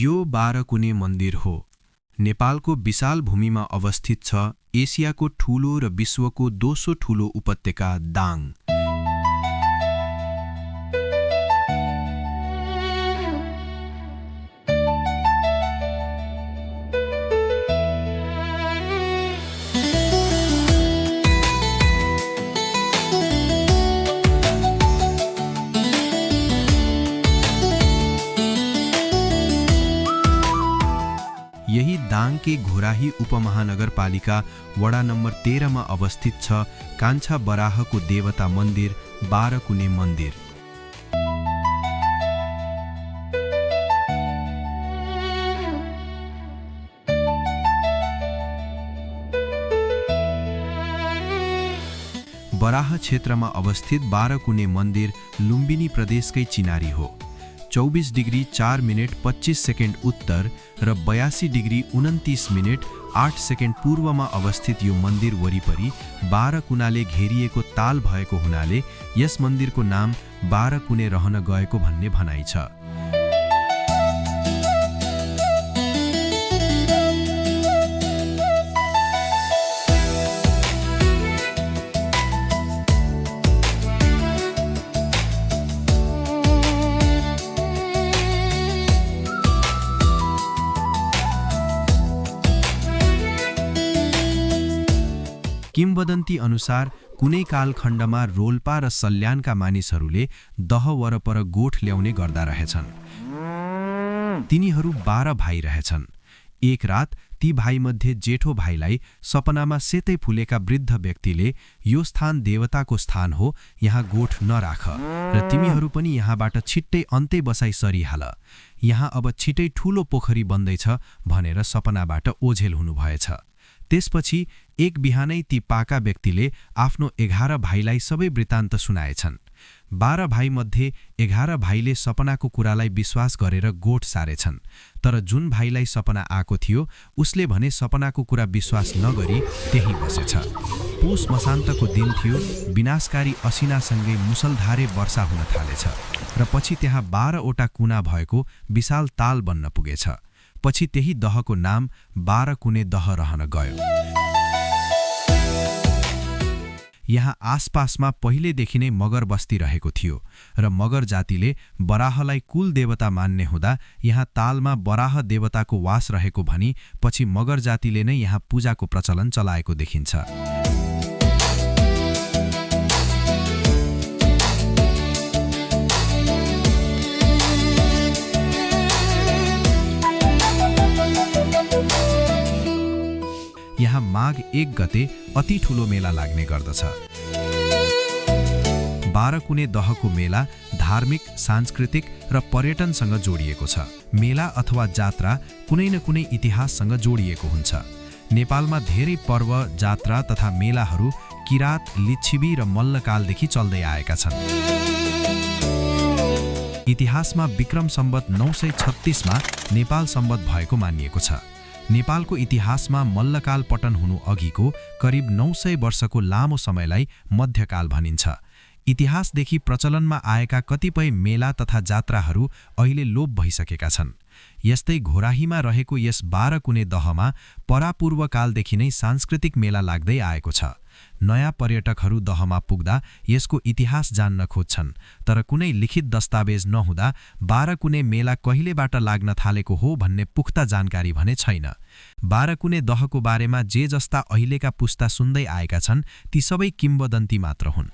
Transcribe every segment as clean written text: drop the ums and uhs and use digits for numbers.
यो 12 कुने मन्दिर हो। नेपालको विशाल भूमिमा अवस्थित छ। एसियाको ठूलो र विश्वको दोस्रो ठूलो उपत्यका दाङ। यही दाङके घोराही उपमहानगरपालिका वडा नम्बर 13 मा अवस्थित छ कान्छा बराहको देवता मन्दिर 12 कुने मन्दिर। बराह क्षेत्रमा अवस्थित 12 कुने मन्दिर लुम्बिनी प्रदेशकै चिनारी हो। 24 डिग्री 4 मिनेट 25 सेकेन्ड उत्तर र 82 डिग्री 29 मिनेट 8 सेकेन्ड पूर्वमा अवस्थित यो मन्दिर वरिपरि 12 कुनाले घेरिएको ताल भएको हुनाले यस मन्दिरको नाम 12 कुने रहन गएको भन्ने भनाइ छ। किम्वदन्ती अनुसार कुनै कालखण्डमा रोल्पा र सल्यानका मानिसहरूले दह वरपर गोठ ल्याउने गर्दा रहेछन्। तिनीहरू 12 भाइ रहेछन्। एक रात ती भाइमध्ये जेठो भाइलाई सपनामा सेतै फुलेका वृद्ध व्यक्तिले यो स्थान देवताको स्थान हो, यहाँ गोठ नराख र तिमीहरू पनि यहाँबाट छिट्टै अन्त्य बसाई सरिहाल, यहाँ अब छिट्टै ठूलो पोखरी बन्दैछ भनेर सपनाबाट ओझेल हुनुभएछ। त्यसपछि एक बिहानै ती पाका व्यक्तिले आफ्नो 11 भाइलाई सबै वृत्तान्त सुनाएछन्। 12 भाइमध्ये 11 भाइले सपनाको कुरालाई विश्वास गरेर गोठ सारेछन्, तर जुन भाइलाई सपना आएको थियो उसले भने सपनाको कुरा विश्वास नगरी त्यही बसेछ। पुष मसान्तको दिन थियो। विनाशकारी असिनासँगै मुसलधारे वर्षा हुन थालेछ र पछि त्यहाँ 12 वटा कुना भएको विशाल ताल बन्न पुगेछ। पछि त्यही दहको नाम 12 कुने दह रहन गयो। यहाँ आसपासमा पहिलेदेखि नै मगर बस्ती रहेको थियो र मगर जातिले बराहलाई कुल देवता मान्ने हुँदा यहाँ तालमा बराह देवताको वास रहेको भनी पछि मगर जातिले नै यहाँ पूजाको प्रचलन चलाएको देखिन्छ। यहाँ माघ 1 गते अति ठूलो मेला लाग्ने गर्दछ। 12 कुने दहको मेला धार्मिक, सांस्कृतिक र पर्यटनसँग जोडिएको छ। मेला अथवा जात्रा कुनै न कुनै इतिहाससँग जोडिएको हुन्छ। नेपालमा धेरै पर्व, जात्रा तथा मेलाहरू किरात, लिच्छिवी र मल्लकालदेखि चल्दै आएका छन्। इतिहासमा विक्रम सम्वत 936 मा नेपाल सम्वत भएको मानिएको छ। नेपालको इतिहासमा मल्लकाल पतन हुनु अघिको करिब 900 वर्षको लामो समयलाई मध्यकाल भनिन्छ। इतिहासदेखि प्रचलनमा आएका कतिपय मेला तथा जात्राहरू अहिले लोप भइसकेका छन्। यस्तै घोराहीमा रहेको यस 12 कुने दहमा परापूर्वकालदेखि नै सांस्कृतिक मेला लाग्दै आएको छ। नयाँ पर्यटकहरू दहमा पुग्दा यसको इतिहास जान्न खोज्छन्, तर कुनै लिखित दस्तावेज नहुँदा 12 कुने मेला कहिलेबाट लाग्न थालेको हो भन्ने पुख्ता जानकारी भने छैन। 12 कुने दहको बारेमा जे जस्ता अहिलेका पुस्ता सुन्दै आएका छन् ती सबै किम्वदन्ती मात्र हुन्।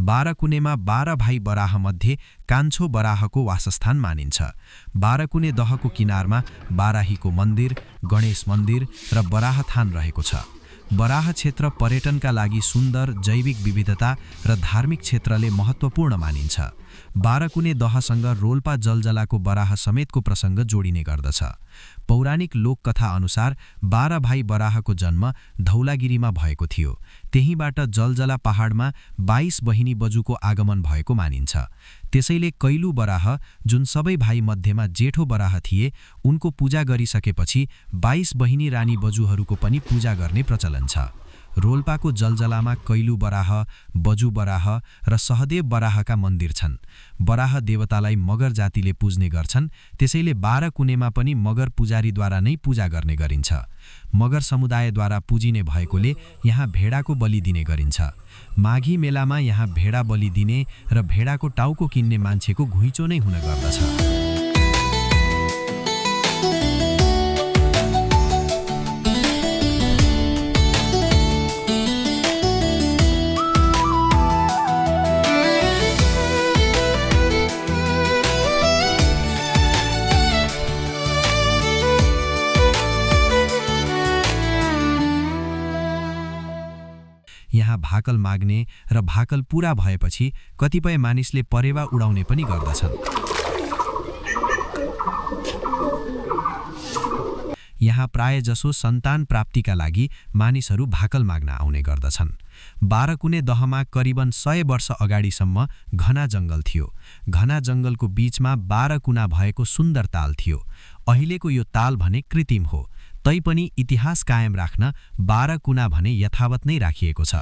बाह्र कुनेमा 12 भाइ बराह मध्ये कान्छो बराहको वासस्थान मानिन्छ। 12 कुने दहको किनारमा बाराहीको मन्दिर, गणेश मन्दिर र बराह थान रहेको छ। बराह क्षेत्र पर्यटनका लागि सुन्दर, जैविक विविधता र धार्मिक क्षेत्रले महत्त्वपूर्ण मानिन्छ। बाह्रकुने दहसँग रोल्पा जलजलाको बराह समेतको प्रसङ्ग जोडिने गर्दछ। पौराणिक लोककथा अनुसार 12 भाइ बराहको जन्म धौलागिरीमा भएको थियो। त्यहीँबाट जलजला पहाडमा 22 बहिनी बजुको आगमन भएको मानिन्छ। त्यसैले कैलु बराह, जुन सबै भाइ मध्येमा जेठो बराह थिए, उनको पूजा गरिसकेपछि 22 बहिनी रानी बजुहरूको पनि पूजा गर्ने प्रचलन छ। रोल्पाको जलजलामा कैलु बराह, बजु बराह र सहदेव बराहका मन्दिर छन्। बराह देवतालाई मगर जातिले पुज्ने गर्छन्, त्यसैले 12 कुनेमा पनि मगर पुजारीद्वारा नै पूजा गर्ने गरिन्छ। मगर समुदायद्वारा पुजिने भएकोले यहाँ भेडाको बलि दिने गरिन्छ। माघी मेलामा यहाँ भेडा बलि दिने र भेडाको टाउको किन्ने मान्छेको घुइँचो नै हुन गर्दछ। यहाँ भाकल माग्ने र भाकल पूरा भएपछि कतिपय मानिसले परेवा उडाउने पनि गर्दछन्। यहाँ प्रायजसो सन्तान प्राप्तिका लागि मानिसहरू भाकल माग्न आउने गर्दछन्। बाह्रकुने दहमा करिबन 100 वर्ष अगाडिसम्म घना जङ्गल थियो। घना जङ्गलको बीचमा 12 कुना भएको सुन्दर ताल थियो। अहिलेको यो ताल भने कृत्रिम हो, तैपनि इतिहास कायम राख्न 12 कुना भने यथावत नै राखिएको छ।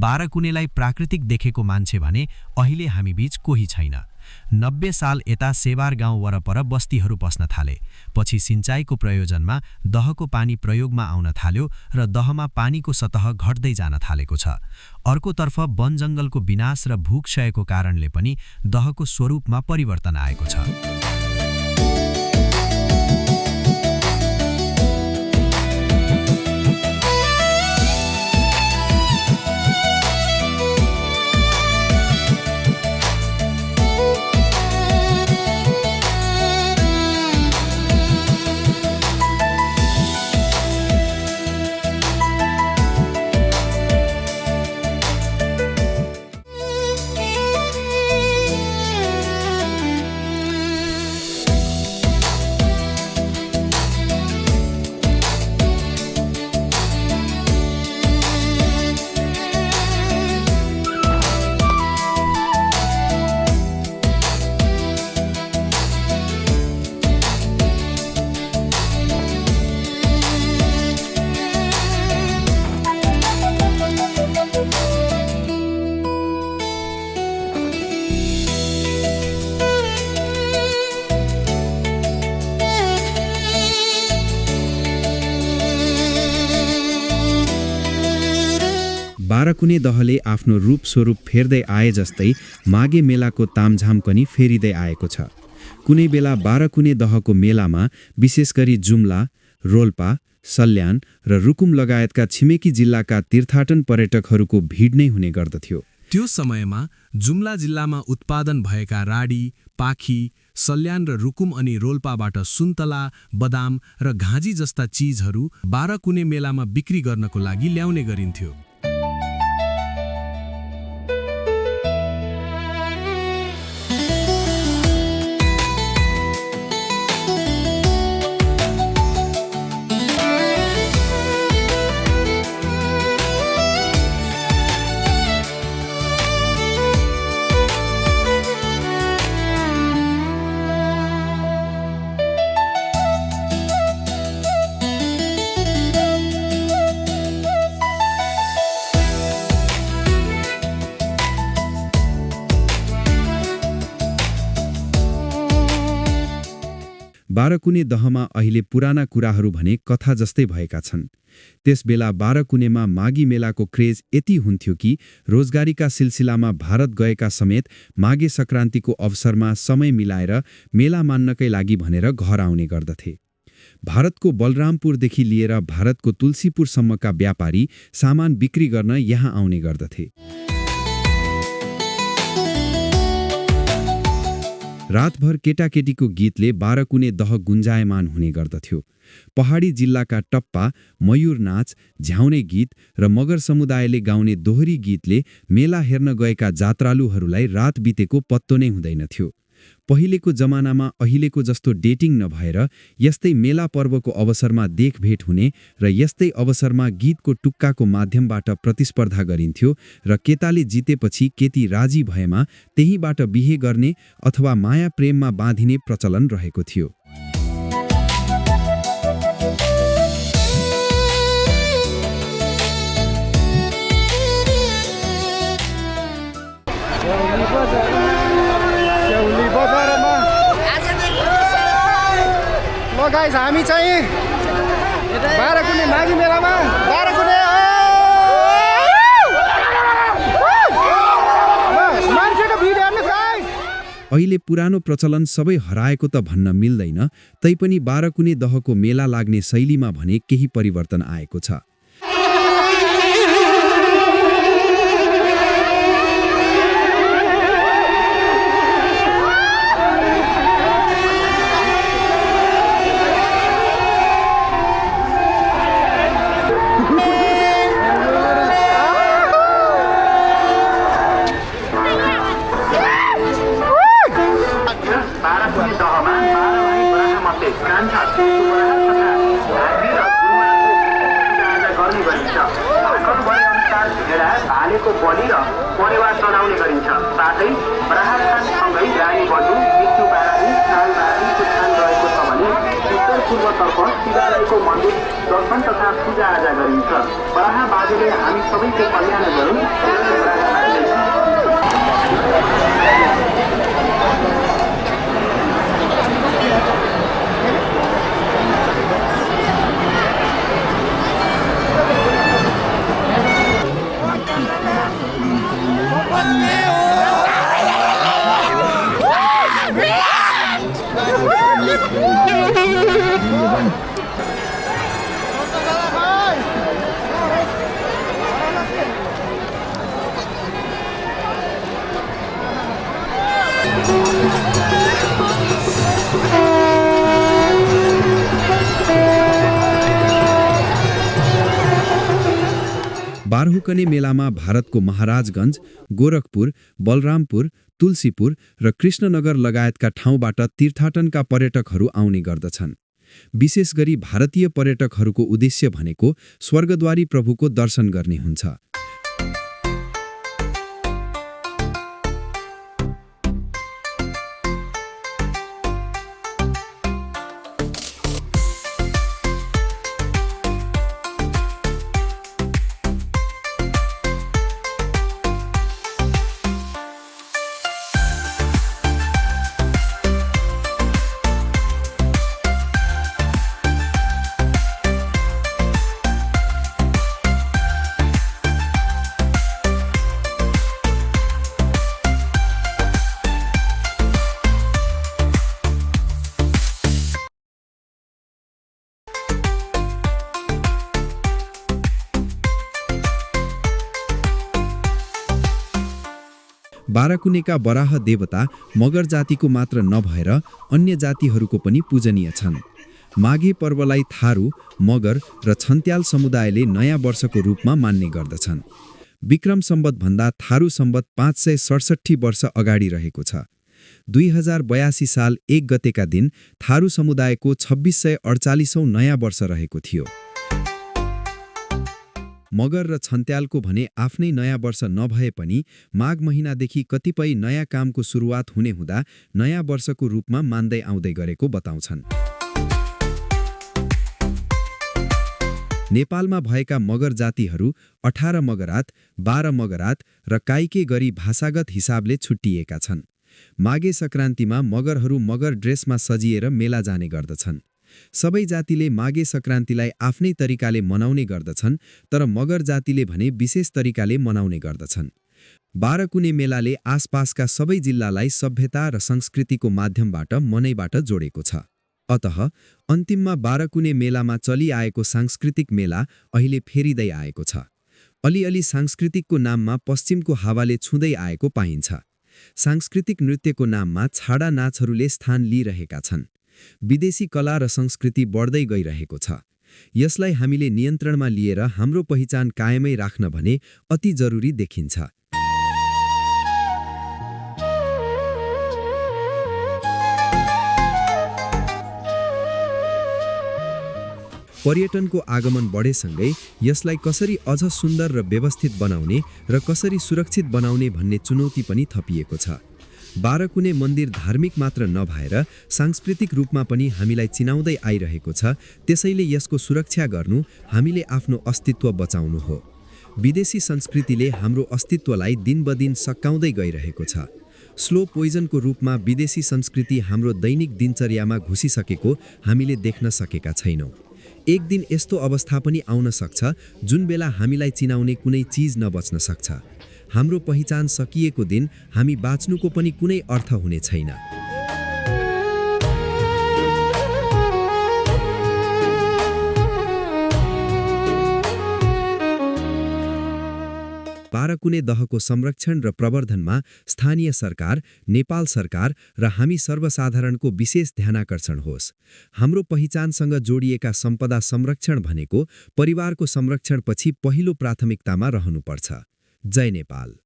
बाह्रकुनेलाई प्राकृतिक देखेको मान्छे भने अहिले हामीबीच कोही छैन। 90 साल यता सेवार गाउँ वरपर बस्तीहरू बस्न थाले। पछि सिंचाईको प्रयोजनमा दहको पानी प्रयोगमा आउन थाल्यो र दहमा पानीको सतह घट्दै जान थालेको छ। अर्कोतर्फ वनजङ्गलको विनाश र भूक्षयको कारणले पनि दहको स्वरूपमा परिवर्तन आएको छ। बाह्रकुने दहले आफ्नो रूप स्वरूप फेर्दै आए जस्तै माघे मेलाको तामझाम पनि फेरिँदै आएको छ। कुनै बेला बाह्रकुने दहको मेलामा विशेष गरी जुम्ला, रोल्पा, सल्यान र रुकुम लगायतका छिमेकी जिल्लाका तीर्थाटन पर्यटकहरूको भिड नै हुने गर्दथ्यो। त्यो समयमा जुम्ला जिल्लामा उत्पादन भएका राडी, पाखी, सल्यान र रुकुम अनि रोल्पाबाट सुन्तला, बदाम र घाँजी जस्ता चीजहरू बाह्रकुने मेलामा बिक्री गर्नको लागि ल्याउने गरिन्थ्यो। बाह्रकुने दहमा अहिले पुराना कुराहरू भने कथा जस्तै भएका छन्। त्यस बेला बाह्रकुनेमा माघी मेलाको क्रेज यति हुन्थ्यो कि रोजगारीका सिलसिलामा भारत गएका समेत माघे सङ्क्रान्तिको अवसरमा समय मिलाएर मेला मान्नकै लागि भनेर घर आउने गर्दथे। भारतको बलरामपुरदेखि लिएर भारतको तुलसीपुरसम्मका व्यापारी सामान बिक्री गर्न यहाँ आउने गर्दथे। रातभर केटाकेटीको गीतले बाह्रकुने दह गुन्जायमान हुने गर्दथ्यो। पहाडी जिल्लाका टप्पा, मयूर नाच, झ्याउने गीत र मगर समुदायले गाउने दोहोरी गीतले मेला हेर्न गएका जात्रालुहरूलाई रात बितेको पत्तो नै हुँदैनथ्यो। पहिलेको जमानामा अहिलेको जस्तो डेटिङ नभएर यस्तै मेला पर्वको अवसरमा देखभेट हुने र यस्तै अवसरमा गीतको टुक्काको माध्यमबाट प्रतिस्पर्धा गरिन्थ्यो र केटाले जितेपछि केटी राजी भएमा त्यहीबाट बिहे गर्ने अथवा माया प्रेममा बाँधिने प्रचलन रहेको थियो। गाइस हामी चाहिँ बाह्रकुने माघी मेलामा बाह्रकुने मान्छेको भिड हेर्नुस् गाइस। अहिले पुरानो प्रचलन सबै हराएको त भन्न मिल्दैन, तैपनि बाह्रकुने दहको मेला लाग्ने शैलीमा भने केही परिवर्तन आएको छ। भालेको बलि र परिवार चलाउने गरिन्छ। साथै बराहसँगै गाई बटु विष्णु बाराही काल बाराहीको स्थान रहेको छ भने उत्तर पूर्वतर्फ शिवालयको मन्दिर दर्शन तथा पूजाआजा गरिन्छ। बराह बाजेले हामी सबैको कल्याण गरौँ। बाह्रकुने मेलामा भारतको महाराजगञ्ज, गोरखपुर, बलरामपुर, तुलसीपुर र कृष्णनगर लगायतका ठाउँबाट तीर्थाटनका पर्यटकहरू आउने गर्दछन्। विशेष गरी भारतीय पर्यटकहरूको उद्देश्य भनेको स्वर्गद्वारी प्रभुको दर्शन गर्ने हुन्छ। बाराकुनेका बराह देवता मगर जातिको मात्र नभएर अन्य जातिहरूको पनि पूजनीय छन्। माघे पर्वलाई थारू, मगर र छन्त्याल समुदायले नयाँ वर्षको रूपमा मान्ने गर्दछन्। विक्रम सम्वतभन्दा थारू सम्वत 567 वर्ष अगाडि रहेको छ। 2082 साल 1 गतेका दिन थारू समुदायको 2648औं नयाँ वर्ष रहेको थियो। मगर र छन्त्यालको भने आफ्नै नयाँ वर्ष नभए पनि माघ महिनादेखि कतिपय नयाँ कामको सुरुवात हुने हुँदा नयाँ वर्षको रूपमा मान्दै आउँदै गरेको बताउँछन्। नेपालमा भएका मगर जातिहरू 18 मगरात, 12 मगरात र काइके गरी भाषागत हिसाबले छुट्टिएका छन्। माघे संक्रान्तिमा मगरहरू मगर ड्रेसमा सजिएर मेला जाने गर्दछन्। सबै जातिले माघे संक्रान्तिलाई आफ्नै तरिकाले मनाउने गर्दछन्, तर मगर जातिले भने विशेष तरिकाले मनाउने गर्दछन्। बाराकुने मेलाले आसपासका सबै जिल्लालाई सभ्यता र संस्कृतिको माध्यमबाट मनैबाट जोडेको छ। अतः अन्तिममा बाराकुने मेलामा चलिआएको सांस्कृतिक मेला अहिले फेरिँदै आएको छ। अलिअलि सांस्कृतिकको नाममा पश्चिमको हावाले छुँदै आएको पाइन्छ। सांस्कृतिक नृत्यको नाममा छाडा नाचहरूले स्थान लिइरहेका छन्। विदेशी कला र संस्कृति बढ्दै गइरहेको छ। यसलाई हामीले नियन्त्रणमा लिएर हाम्रो पहिचान कायमै राख्न भने अति जरुरी देखिन्छ। पर्यटनको आगमन बढेसँगै यसलाई कसरी अझ सुन्दर र व्यवस्थित बनाउने र कसरी सुरक्षित बनाउने भन्ने चुनौती पनि थपिएको छ। बाराकुने मन्दिर धार्मिक मात्र नभएर सांस्कृतिक रूपमा पनि हामीलाई चिनाउँदै आइरहेको छ। त्यसैले यसको सुरक्षा गर्नु हामीले आफ्नो अस्तित्व बचाउनु हो। विदेशी संस्कृतिले हाम्रो अस्तित्वलाई दिनबदिन सकाउँदै गइरहेको छ। स्लो पोइजनको रूपमा विदेशी संस्कृति हाम्रो दैनिक दिनचर्यामा घुसिसकेको हामीले देख्न सकेका छैनौँ। एक दिन यस्तो अवस्था पनि आउन सक्छ जुन बेला हामीलाई चिनाउने कुनै चीज नबच्न सक्छ। हाम्रो पहिचान सकिएको दिन हामी बाँच्नुको पनि कुनै अर्थ हुने छैन। बाराकुने दहको संरक्षण र प्रवर्धनमा स्थानीय सरकार, नेपाल सरकार र हामी सर्वसाधारणको विशेष ध्यानाकर्षण होस्। हाम्रो पहिचानसँग जोडिएका सम्पदा संरक्षण भनेको परिवारको संरक्षणपछि पहिलो प्राथमिकतामा रहनुपर्छ। जय नेपाल।